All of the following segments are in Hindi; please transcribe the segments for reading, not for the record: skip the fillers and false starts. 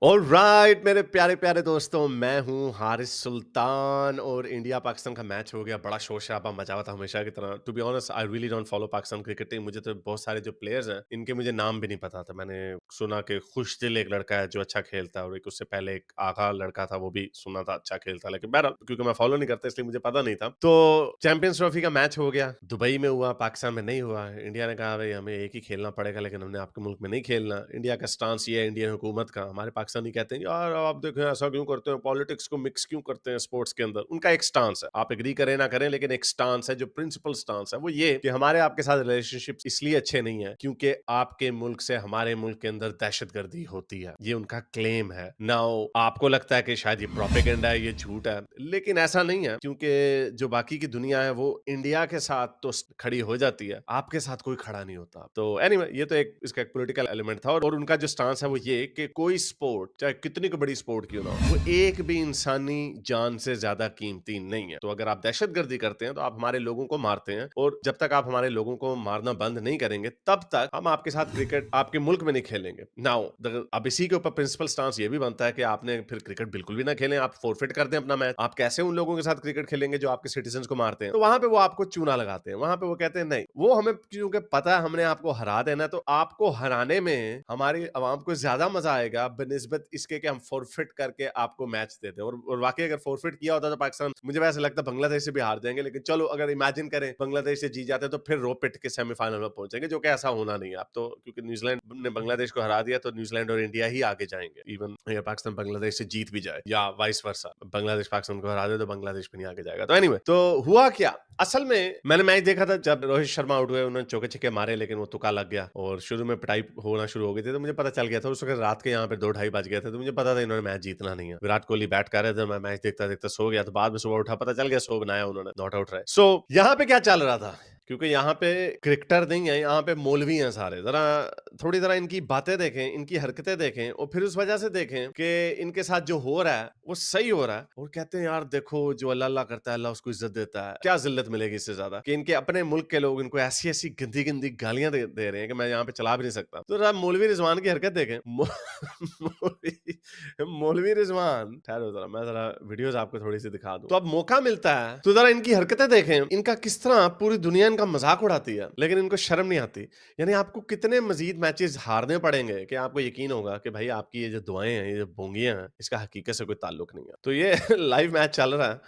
ऑलराइट मेरे प्यारे प्यारे दोस्तों, मैं हूँ हारिस सुल्तान और इंडिया पाकिस्तान का मैच हो गया। बड़ा शोर शराबा मचा हुआ था हमेशा की तरह। To be honest I really don't follow Pakistan cricket team. मुझे तो बहुत सारे जो प्लेयर्स हैं इनके मुझे नाम भी नहीं पता था। मैंने सुना कि खुशदिल एक लड़का है जो अच्छा खेलता है, और एक उससे पहले एक आगा लड़का था, वो भी सुना था अच्छा खेलता, लेकिन बहरहाल क्योंकि मैं फॉलो नहीं करता इसलिए मुझे पता नहीं था। तो चैंपियंस ट्रॉफी का मैच हो गया, दुबई में हुआ, पाकिस्तान में नहीं हुआ। इंडिया ने कहा भाई हमें एक ही खेलना पड़ेगा, लेकिन हमने आपके मुल्क में नहीं खेलना। इंडिया का स्टांस ये है, इंडियन हुकूमत का। हमारे पाकिस्तानी कहते हैं यार आप देखें ऐसा क्यों करते हैं, पॉलिटिक्स को मिक्स क्यों करते हैं स्पोर्ट्स के अंदर। उनका एक स्टांस है, आप एग्री करें ना करें, लेकिन एक स्टांस है, जो प्रिंसिपल स्टांस है वो ये कि हमारे आपके साथ रिलेशनशिप इसलिए अच्छे नहीं है क्योंकि आपके मुल्क से हमारे मुल्क के अंदर दहशतगर्दी होती है। ये उनका क्लेम है। नाउ आपको लगता है कि शायद ये प्रोपेगेंडा है, ये झूठ है, लेकिन ऐसा नहीं है, क्योंकि जो बाकी की दुनिया है वो इंडिया के साथ तो खड़ी हो जाती है, आपके साथ कोई खड़ा नहीं होता। तो एनीवे ये तो एक इसका एक पॉलिटिकल एलिमेंट था, और उनका जो स्टांस है वो ये कि कोई स्पोर्ट चाहे कितनी बड़ी स्पोर्ट क्यों ना हो, वो एक भी इंसानी जान से ज्यादा कीमती नहीं है। तो अगर आप दहशतगर्दी करते हैं तो आप हमारे लोगों को मारते हैं, और जब तक आप हमारे लोगों को मारना बंद नहीं करेंगे तब तक हम आपके साथ क्रिकेट आपके मुल्क में नहीं खेलेंगे। नाउ अब इसी के ऊपर प्रिंसिपल स्टांस ये भी बनता है कि आपने फिर क्रिकेट बिल्कुल भी ना खेलें, आप फोरफिट कर दें अपना मैच। आप कैसे उन लोगों के साथ क्रिकेट खेलेंगे जो आपके सिटीजन को मारते हैं? तो वहां पे वो आपको चूना लगाते हैं, वहां पे वो कहते हैं नहीं, वो हमें क्योंकि पता है हमने आपको हरा देना, तो आपको हराने में हमारी आवाम को ज्यादा मजा आएगा बनिस्बत इसके कि हम फोरफिट करके आपको मैच देते हैं। और वाकई अगर फोरफिट किया होता तो पाकिस्तान, मुझे वैसे लगता है बांग्लादेश से भी हार जाएंगे, लेकिन चलो अगर इमेजिन करें बांग्लादेश से जीत जाते हैं तो फिर रो पिट के सेमीफाइनल में पहुंचेंगे, जो कि ऐसा होना नहीं है। अब तो क्योंकि न्यूजीलैंड ने बांग्लादेश को हरा दिया तो न्यूजीलैंड और इंडिया ही आगे जाएंगे, इवन अगर पाकिस्तान बांग्लादेश से जीत भी जाए या वाइस वर्सा, बांग्लादेश पाकिस्तान को हरा दे तो बांग्लादेश भी नहीं आगे जाएगा। तो एनीवे, तो हुआ क्या असल में, मैंने मैच देखा था जब रोहित शर्मा आउट हुए, उन्होंने चौके छक्के मारे, लेकिन वो तुक्का लग गया और शुरू में पिटाई होना शुरू हो गई थी। तो मुझे पता चल गया था उस वक्त रात के यहाँ पे 2 ढाई बज गए थे, तो मुझे पता था इन्होंने मैच जीतना नहीं है। विराट कोहली बैट कर रहे थे, मैं मैच देखता देखता सो गया। तो बाद में सुबह उठा, पता चल गया सो बनाया उन्होंने, नॉट आउट रहे। सो यहाँ पे क्या चल रहा था, क्योंकि यहाँ पे क्रिकेटर नहीं है, यहाँ पे मौलवी हैं सारे। जरा थोड़ी तरह इनकी बातें देखें, इनकी हरकतें देखें, और फिर उस वजह से देखें कि इनके साथ जो हो रहा है वो सही हो रहा है। और कहते हैं यार देखो जो अल्लाह अल्लाह करता है अल्लाह उसको इज्जत देता है। क्या जिल्लत मिलेगी इससे ज्यादा कि इनके अपने मुल्क के लोग इनको ऐसी ऐसी गंदी गंदी गालियां दे रहे हैं कि मैं यहाँ पे चला भी नहीं सकता। तो जरा मौलवी रिजवान की हरकत देखें। मौलवी मौलवी रिजवान, ठहरो जरा, मैं जरा वीडियोस आपको थोड़ी सी दिखा दूं। तो अब मौका मिलता है तो जरा इनकी हरकतें देखें, इनका किस तरह पूरी दुनिया इनका मजाक उड़ाती है, लेकिन इनको शर्म नहीं आती। यानी आपको कितने मजीद मैचेस हारने पड़ेंगे कि आपको यकीन होगा कि भाई आपकी ये जो दुआएं हैं, ये जो बोंगियां हैं, इसका हकीकत से कोई ताल्लुक नहीं है। तो ये लाइव मैच चल रहा है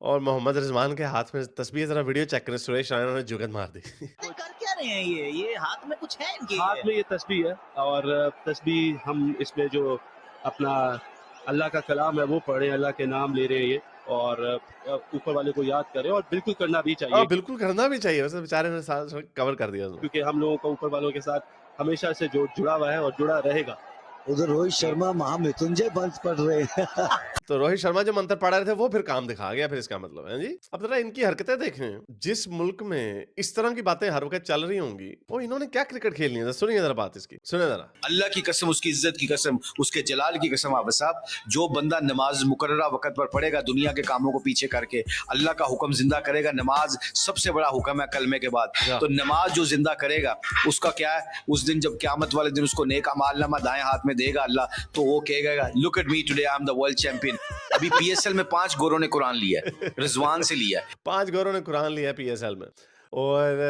और मोहम्मद रिजवान के हाथ में तस्वीर, जरा वीडियो चेक करें, सुरेश रैना ने जुगत मार दी। अरे कर क्या रहे हैं ये हाथ में कुछ है इनके? हाथ में ये तस्बीह है, और तस्बीह हम इसमें जो अपना अल्लाह का कलाम है वो पढ़े, अल्लाह के नाम ले रहे हैं ये, और ऊपर वाले को याद करें, और बिल्कुल करना भी चाहिए बिल्कुल करना भी चाहिए, वैसे बेचारे ने साथ कवर कर दिया उसमें। क्योंकि हम लोगों का ऊपर वालों के साथ हमेशा से जो जुड़ा हुआ है और जुड़ा रहेगा। उधर रोहित शर्मा महामृत्युंजय मंत्र पढ़ रहे हैं। तो रोहित शर्मा जो मंत्र पढ़ा रहे थे वो फिर काम दिखा गया, फिर इसका मतलब है जी। अब जरा इनकी हरकतें देखें, जिस मुल्क में इस तरह की बातें हर वक्त चल रही होंगी, वो इन्होंने क्या क्रिकेट खेलनी है। सुनिए जरा बात इसकी, सुनिए जरा। अल्लाह की कसम, उसकी इज्जत की कसम, उसके जलाल की कसम हाफिज साहब, जो बंदा नमाज मुकर्ररा वक्त पर पढ़ेगा, दुनिया के कामों को पीछे करके अल्लाह का हुक्म जिंदा करेगा। नमाज सबसे बड़ा हुक्म है कलमे के बाद। तो नमाज जो जिंदा करेगा उसका क्या है, उस दिन जब क़यामत वाले दिन उसको नेक अमालनामा दाएं हाथ में देगा अल्लाह, तो वो कहेगा look at me today, I am the world champion. अभी पीएसएल में 5 गोरों ने कुरान लिया है, रिजवान से लिया है। 5 गोरों ने कुरान लिया है पीएसएल में, और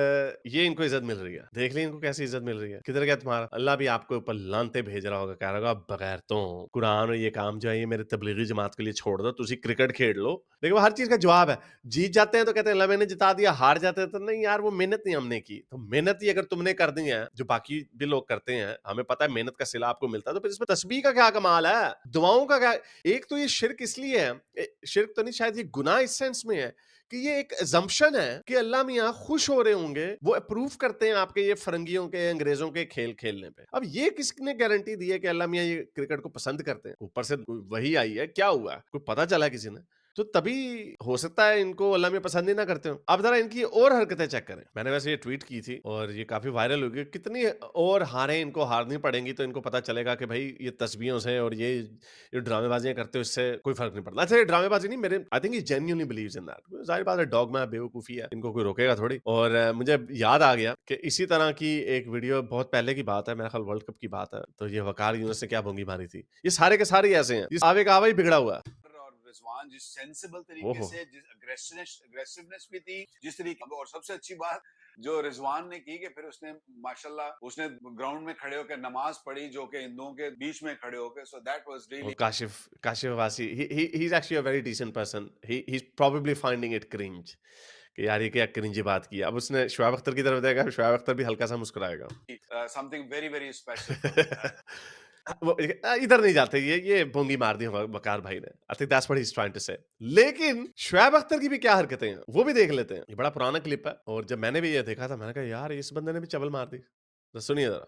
ये इनको इज्जत मिल रही है। देख ली इनको कैसी इज्जत मिल रही है। किधर गया तुम्हारा? अल्लाह भी आपके ऊपर लानते भेज रहा होगा, कह रहा होगा बगैरतों, कुरान और ये काम जो है ये मेरे तबलीगी जमात के लिए छोड़ दो, तुसी क्रिकेट खेल लो। लेकिन वो हर चीज का जवाब है। जीत जाते हैं तो कहते हैं अल्लाह मैंने जिता दिया, हार जाते हैं तो नहीं यार वो मेहनत नहीं हमने की। तो मेहनत ही अगर तुमने कर दी है, जो बाकी भी लोग करते हैं, हमें पता है मेहनत का सिला आपको मिलता है, तो फिर इसमें तस्बीह का क्या कमाल है, दुआओं का क्या। एक तो ये शिर्क इसलिए है, शिर्क तो नहीं, शायद ये गुनाह इस सेंस में है कि ये एक assumption है कि अल्लाह मियाँ खुश हो रहे होंगे, वो अप्रूव करते हैं आपके ये फरंगियों के, अंग्रेजों के खेल खेलने पे। अब ये किसने गारंटी दी है कि अल्लाह मियाँ ये क्रिकेट को पसंद करते हैं? ऊपर से वही आई है, क्या हुआ, कोई पता चला किसी ने? तो तभी हो सकता है इनको अल्लाह में पसंद ही ना करते हो। अब जरा इनकी और हरकतें चेक करें। मैंने वैसे ये ट्वीट की थी और ये काफी वायरल हो गई। कितनी और हारें इनको हारनी पड़ेंगी तो इनको पता चलेगा कि भाई ये तस्बीहों से और ये ड्रामेबाजियां करते हो इससे कोई फर्क नहीं पड़ता। अच्छा ये ड्रामेबाजी नहीं, मेरे I think he genuinely believes in that. जाहिर बात है डॉगमा बेवकूफी है, इनको कोई रोकेगा थोड़ी। और मुझे याद आ गया कि इसी तरह की एक वीडियो बहुत पहले की बात है, मेरा ख्याल वर्ल्ड कप की बात है, तो ये वकार यूनुस ने क्या भोंगी मारी थी। ये सारे के सारे ऐसे हैं, इस आवे का आवा ही बिगड़ा हुआ है। और रिजवान जिस सेंसिबल तरीके ओहो। से, जिस अग्रेसिवनेस भी थी, जिस तरीके, और सबसे अच्छी बात जो रिजवान ने की कि फिर उसने माशाल्लाह उसने ग्राउंड में खड़े होकर नमाज पढ़ी जो कि हिंदुओं के बीच में खड़े होकर, सो दैट वाज और really Kashif Wasi, he is actually a very decent person. He is probably finding it cringe कि यार ये क्या क्रिंजी बात की। अब उसने शोएब अख्तर की तरफ देखा, शोएब अख्तर भी हल्का सा मुस्कुराएगा। Something very very special. वो इधर नहीं जाते, ये भोंगी मार दी वकार भाई ने। I think that's what he is trying to say. लेकिन शोएब अख्तर की भी क्या हरकतें हैं वो भी देख लेते हैं। ये बड़ा पुराना क्लिप है और जब मैंने भी ये देखा था मैंने कहा यार इस बंदे ने भी चबल मार दी। तो सुनिए जरा।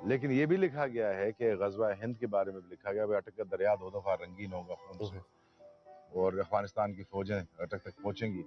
लेकिन ये भी लिखा गया है कि गज़वा हिंद के बारे में भी लिखा गया, अटक का दरिया 2 दफा रंगीन होगा खून से और अफगानिस्तान की फौजें अटक तक पहुंचेंगी।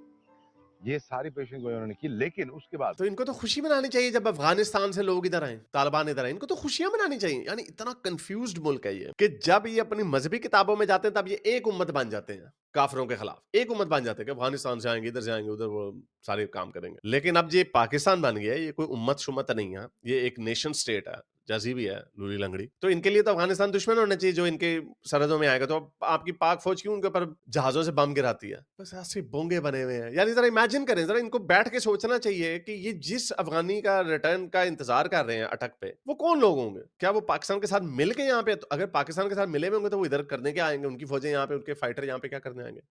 ये सारी पेशेंट को उन्होंने की, लेकिन उसके बाद तो इनको तो खुशी मनानी चाहिए जब अफगानिस्तान से लोग इधर आए, तालिबान इधर आए, इनको तो खुशियां मनानी चाहिए। यानी इतना कंफ्यूज्ड मुल्क है ये कि जब ये अपनी मजहबी किताबों में जाते हैं तब ये एक उम्मत बन जाते हैं काफिरों के खिलाफ, एक उम्मत बन जाते हैं कि अफगानिस्तान से आएंगे, इधर से आएंगे, उधर वो सारे काम करेंगे। लेकिन अब ये पाकिस्तान बन गया है, ये कोई उम्मत शुम्मत नहीं है, ये एक नेशन स्टेट है, जैसी भी है लूली लंगड़ी। तो इनके लिए तो अफगानिस्तान दुश्मन होना चाहिए जो इनके सरहदों में आएगा। तो आपकी पाक फौज क्यों उनके ऊपर जहाजों से बम गिराती है? बस ऐसे बोंगे बने हुए हैं। यानी जरा इमेजिन करें, जरा इनको बैठ के सोचना चाहिए कि ये जिस अफगानी का रिटर्न का इंतजार कर रहे हैं अटक पे, वो कौन लोग होंगे? क्या वो पाकिस्तान के साथ मिल के यहाँ पे, तो अगर पाकिस्तान के साथ मिले हुए होंगे तो वो इधर करने के आएंगे? उनकी फौजें यहाँ पे, उनके फाइटर यहाँ पे क्या करने आएंगे?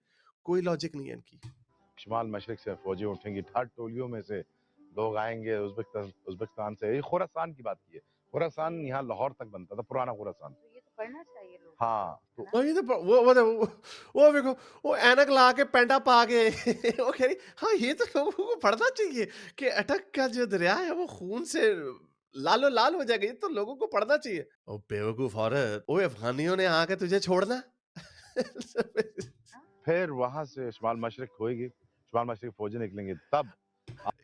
कोई लॉजिक नहीं है इनकी। शुमाल मशरिक से फौजें उठेंगी, 60 टोलियों में से लोग आएंगे उज्बेकिस्तान से। ये खुरासान की बात की है, खुरासान यहाँ लाहौर तक बनता था, पुराना खुरासान। तो ये तो करना चाहिए लोग। हाँ, तो और ये तो वो देखो, वो ऐनक ला के पेंटा पा के वो कह रही हाँ ये तो लोगों को पढ़ना चाहिए कि अटक का जो दरिया है वो खून से लालो लाल हो जाएगा। ये तो लोगों को पढ़ना चाहिए। ओ बेवकूफ औरत, ओ अफगानियों ने आके तुझे छोड़ना। फिर वहां से शुमाल मशरिक होएगी, शुमाल मशरिक फौजें निकलेंगी, तब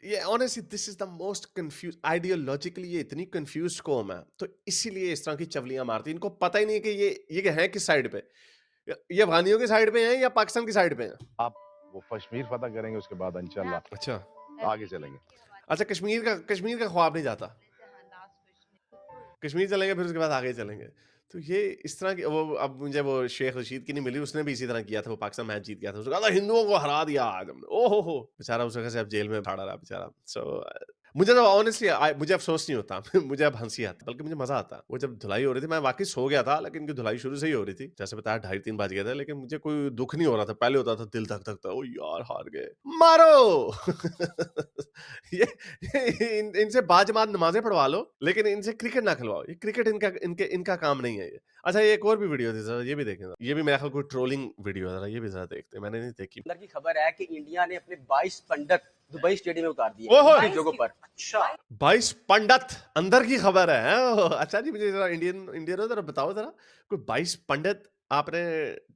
ये honestly this is the most confuse, ideologically ये इतनी कंफ्यूज कौम है, तो इसीलिए इस तरह की चवलियां मारती। इनको पता ही नहीं है कि ये है किस साइड पे, ये अफगानियों की साइड पे हैं या पाकिस्तान की साइड पे हैं। आप वो कश्मीर फतह करेंगे, उसके बाद इंशाल्लाह अच्छा आगे चलेंगे। अच्छा, कश्मीर का ख्वाब नहीं जाता, कश्मीर चलेंगे फिर उसके बाद आगे चलेंगे। तो ये इस तरह की वो, अब मुझे वो शेख रशीद की नहीं मिली, उसने भी इसी तरह किया था, वो पाकिस्तान मैच जीत गया था, उसने कहा था हिंदुओं को हरा दिया आज हमने, ओहो हो बेचारा उस जगह से अब जेल में भाड़ा रहा बेचारा। सो मुझे तो ऑनेस्टली मुझे अफसोस नहीं होता मुझे अब हंसी आती, बल्कि मुझे मजा आता। वो जब धुलाई हो रही थी मैं वाकई सो गया था, लेकिन इनकी धुलाई शुरू से ही हो रही थी, जैसे बताया 2:30-3 बज गए थे, लेकिन मुझे कोई दुख नहीं हो रहा था। पहले होता था दिल धक धक था, ओ यार हार गए, मारो इनसे बाजमात नमाजें पढ़वा लो, लेकिन इनसे क्रिकेट ना खिलवाओ। ये क्रिकेट इनका काम नहीं है ये। अच्छा ये एक और भी वीडियो थी, जरा ये भी देखें। ये भी मेरा ख्याल कोई ट्रोलिंग वीडियो है, जरा ये भी जरा देखते हैं, मैंने नहीं देखी। अंदर की खबर है कि इंडिया ने अपने 22 पंडित दुबई स्टेडियम में उतार दिए ओहो! हैं जगहों पर। अच्छा 22 पंडित अंदर की खबर है। अच्छा जी, मुझे जरा इंडियन जरा बताओ, जरा कोई 22 पंडित आपने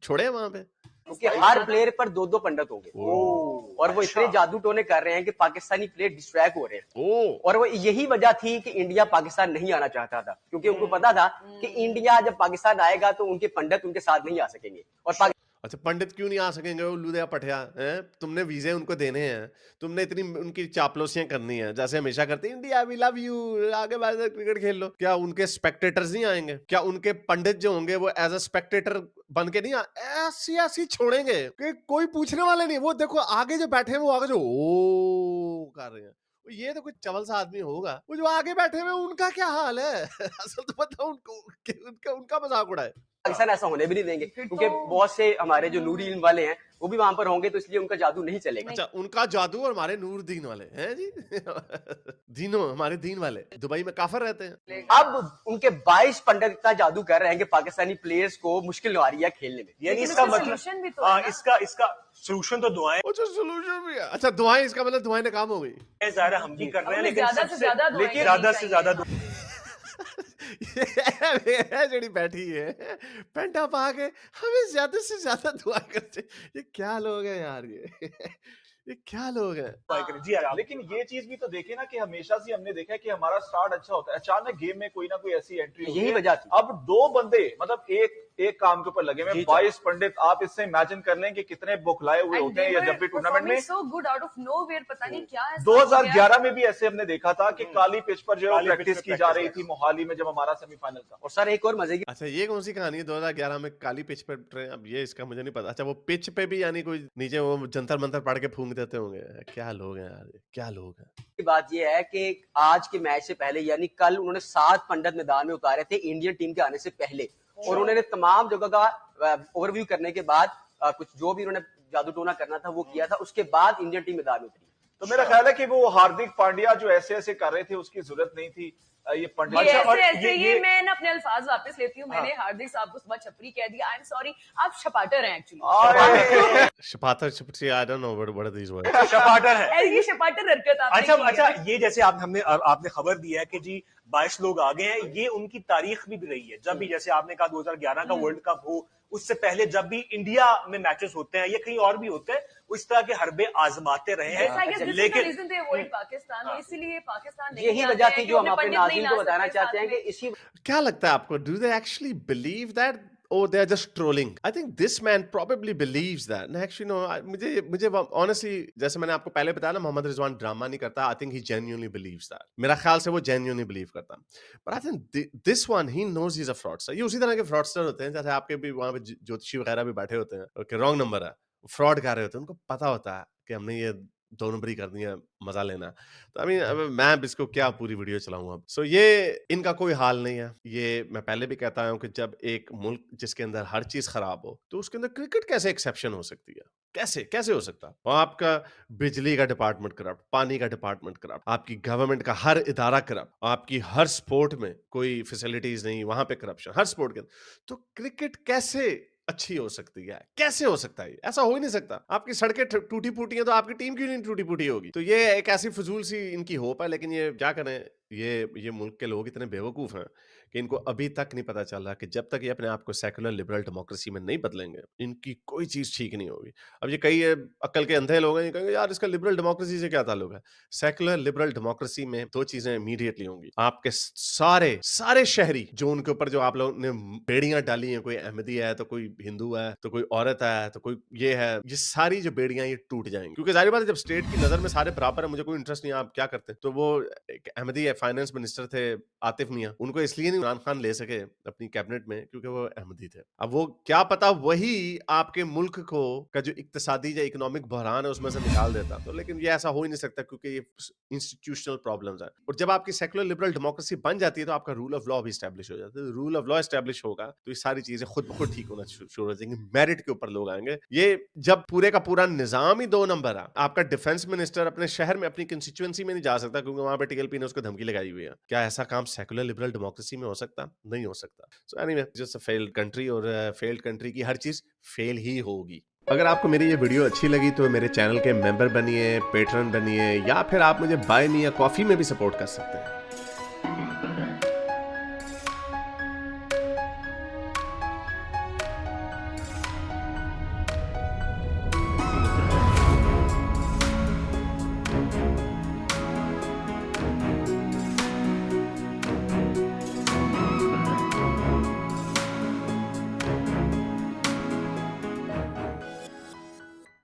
छोड़े वहां पे? क्योंकि हर प्लेयर पर 2-2 पंडित होंगे और वो इतने अच्छा। जादू टोने कर रहे हैं कि पाकिस्तानी प्लेयर डिस्ट्रैक्ट हो रहे हैं। और वो यही वजह थी कि इंडिया पाकिस्तान नहीं आना चाहता था, क्योंकि उनको पता था कि इंडिया जब पाकिस्तान आएगा तो उनके पंडित उनके साथ नहीं आ सकेंगे। और अच्छा पंडित क्यों नहीं आ सकेंगे? वो लुधिया पटिया हैं, तुमने वीजे उनको देने हैं, तुमने इतनी उनकी चापलूसियां करनी है जैसे हमेशा करते हैं, इंडिया वी लव यू, आगे बाद क्रिकेट खेल लो। क्या उनके स्पेक्टेटर्स नहीं आएंगे? क्या उनके पंडित जो होंगे वो एज अ स्पेक्टेटर बन के नहीं ऐसी छोड़ेंगे कि कोई पूछने वाले नहीं? वो देखो आगे जो बैठे हैं वो आगे जो ओ कर रहे हैं, ये तो कोई चवल सा आदमी होगा। वो जो आगे बैठे हुए उनका क्या हाल है? असल तो बताओ उनको, उनका मजाक उड़ाए। पाकिस्तान ऐसा होने भी नहीं देंगे, क्योंकि बहुत से हमारे जो नूरी इल्म वाले हैं वो भी वहां पर होंगे, तो इसलिए उनका जादू नहीं चलेगा। अच्छा उनका जादू और हमारे नूर दीन वाले हैं जी दीनों, हमारे दीन वाले दुबई में काफर रहते हैं। अब उनके 22 पंडित इतना जादू कर रहे हैं कि पाकिस्तानी प्लेयर्स को मुश्किल आ रही है खेलने में। यानी इसका मतलब इसका सोल्यूशन तो दुआएं। अच्छा सोल्यूशन भी है। अच्छा दुआएं, इसका मतलब दुआएं नाकाम हो गई। ज़्यादा हम भी कर रहे हैं, लेकिन ज्यादा से ज्यादा ज्यादा ये जड़ी बैठी है पेंटा पा के हमें ज्यादा से ज्यादा दुआ करते। ये क्या लोग हैं यार ये क्या लोग हैं। जी यार, लेकिन ये चीज भी तो देखे ना कि हमेशा से हमने देखा है कि हमारा स्टार्ट अच्छा होता है, अचानक गेम में कोई ना कोई ऐसी एंट्री होती यही है। वजह थी। अब दो बंदे मतलब एक काम के ऊपर लगे हुए, जी, 22 पंडित, आप इससे इमेजिन कर लें कि कितने बौखलाए हुए होते हैं या जब भी टूर्नामेंट में। So good out of nowhere, पता नहीं क्या है। 2011 में भी ऐसे हमने देखा था कि काली पिच पर जो काली पिच प्रैक्टिस पे की जा रही practice थी मोहाली में जब हमारा सेमीफाइनल था। और सर एक और मजे की अच्छा ये कौन सी कहानी है 2011 में काली पिच पे अब ये इसका मुझे नहीं पता। अच्छा वो पिच पे भी यानी कोई नीचे वो जंतर मंतर पढ़ के फूंक देते होंगे। क्या लोग हैं यार, क्या लोग हैं। बात ये है कि आज के मैच से पहले यानी कल उन्होंने 7 पंडित मैदान में उतारे थे इंडियन टीम के आने से पहले, और उन्होंने तमाम जगह का ओवरव्यू करने के बाद कुछ जो भी उन्होंने जादू टोना करना था वो किया था, उसके बाद इंडियन टीम मैदान में उतरी। तो मेरा ख्याल है कि वो हार्दिक पांड्या जो ऐसे ऐसे कर रहे थे उसकी जरूरत नहीं थी। ये पंडित ये और ऐसे ये- मैं ना अपने अल्फाज वापस लेती हूँ। मैंने हार्दिक साहब को सुबह छपरी कह दिया। आई एम सॉरी, आप छपाटर हैं एक्चुअली। शपातर छपटी I don't know what are these words. शपाटर है। ये छपाटर हरकत आपने अच्छा की है। अच्छा, ये जैसे आपने खबर दी है कि जी 22 लोग आ गए हैं, ये उनकी तारीख भी रही है। जब भी जैसे आपने कहा 2011 का वर्ल्ड कप हो, उससे पहले जब भी इंडिया में मैचेस होते हैं या कहीं और भी होते हैं, इस तरह के हरबे आजमाते रहे Yes, I guess हैं। this is the लेकिन reason they avoid Pakistan, इसीलिए पाकिस्तान नहीं यही जाते वजह हैं थी कि जो हम अपने अपने पंडित नहीं नाज़रीन ला को बताना सकते चाहते हैं साथ कि में। इसी क्या लगता है आपको, do they actually believe that or they're just trolling? I think this man probably believes that. No, actually no, मुझे honestly जैसे मैंने आपको पहले बताया ना, मोहम्मद रिजवान ड्रामा नहीं करता। I think he genuinely believes that. मेरा ख्याल से वो genuinely believe करता। But I think this one he knows he's a fraudster. ये उसी तरह के fraudster होते हैं जैसे आपके भी वहाँ पे ज्योतिषी वगैरह भी बैठे होते हैं, okay, wrong number है, fraud कर रहे होते हैं, उनको पता होता है कि हमने ये 2 नंबरी करनी है, मजा लेना। तो आई मीन मैं अब इसको क्या पूरी वीडियो चलाऊं अब। सो ये इनका कोई हाल नहीं है। ये मैं पहले भी कहता हूं कि जब एक मुल्क जिसके अंदर हर चीज खराब हो तो उसके अंदर क्रिकेट कैसे एक्सेप्शन हो सकती है? कैसे हो सकता है? और आपका बिजली का डिपार्टमेंट करप्ट, पानी का डिपार्टमेंट करप्ट, आपकी गवर्नमेंट का हर इदारा करप्ट, आपकी हर स्पोर्ट में कोई फैसिलिटीज नहीं, वहां पे करप्शन हर स्पोर्ट के अंदर। तो क्रिकेट कैसे अच्छी हो सकती है? कैसे हो सकता है? ऐसा हो ही नहीं सकता। आपकी सड़कें टूटी फूटी हैं तो आपकी टीम क्यों नहीं टूटी फूटी होगी? तो ये एक ऐसी फजूल सी इनकी होप है, लेकिन ये क्या करें, ये मुल्क के लोग इतने बेवकूफ हैं कि इनको अभी तक नहीं पता चल रहा कि जब तक ये अपने आप को सेकुलर लिबरल डेमोक्रेसी में नहीं बदलेंगे, इनकी कोई चीज ठीक नहीं होगी। अब ये कई अक्ल के अंधे लोग हैं, ये कहेंगे यार इसका लिबरल डेमोक्रेसी से क्या ताल्लुक है? सेकुलर लिबरल डेमोक्रेसी में 2 चीजें इमीडिएटली होंगी। आपके सारे शहरी जो उनके ऊपर जो आप लोगों ने बेड़ियां डाली हैं, कोई अहमदी है तो कोई हिंदू है तो कोई औरत है तो कोई ये है, ये सारी जो बेड़ियां ये टूट जाएंगी। क्योंकि जाहिर बात है जब स्टेट की नजर में सारे बराबर है, मुझे कोई इंटरेस्ट नहीं है आप क्या करते हैं। तो वो एक अहमदी फाइनेंस मिनिस्टर थे आतिफ मियां, उनको इसलिए नहीं इमरान खान ले सके अपनी कैबिनेट में क्योंकि वो अहमदी थे। अब वो क्या पता वही आपके मुल्क को का जो इक्तिसादी या इकोनॉमिक बहरान है उसमें से निकाल देता। तो लेकिन ये ऐसा हो ही नहीं सकता क्योंकि ये इंस्टीट्यूशनल प्रॉब्लम्स है। और जब आपकी सेकुलर लिबरल डेमोक्रेसी बन जाती है तो आपका रूल ऑफ लॉ भी एस्टैब्लिश हो जाता है। रूल ऑफ लॉ एस्टैब्लिश होगा तो ये सारी चीजें खुद ब खुद ठीक होना शुरू हो जाएंगी, मेरिट के ऊपर लोग आएंगे। ये जब पूरे का पूरा निजाम ही 2 नंबर है, आपका डिफेंस मिनिस्टर अपने शहर में अपनी कंस्टिट्यूएंसी में नहीं जा सकता क्योंकि वहां पे टीएलपी ने उसको धमकी लगाई हुई है। क्या ऐसा काम सेकुलर लिबरल डेमोक्रेसी में हो सकता? नहीं हो सकता। So anyway, just a failed country, और फेल्ड कंट्री की हर चीज फेल ही होगी। अगर आपको मेरी ये वीडियो अच्छी लगी तो मेरे चैनल के मेंबर बनिए, पेट्रन बनिए, या फिर आप मुझे बाय मी या कॉफी में भी सपोर्ट कर सकते हैं।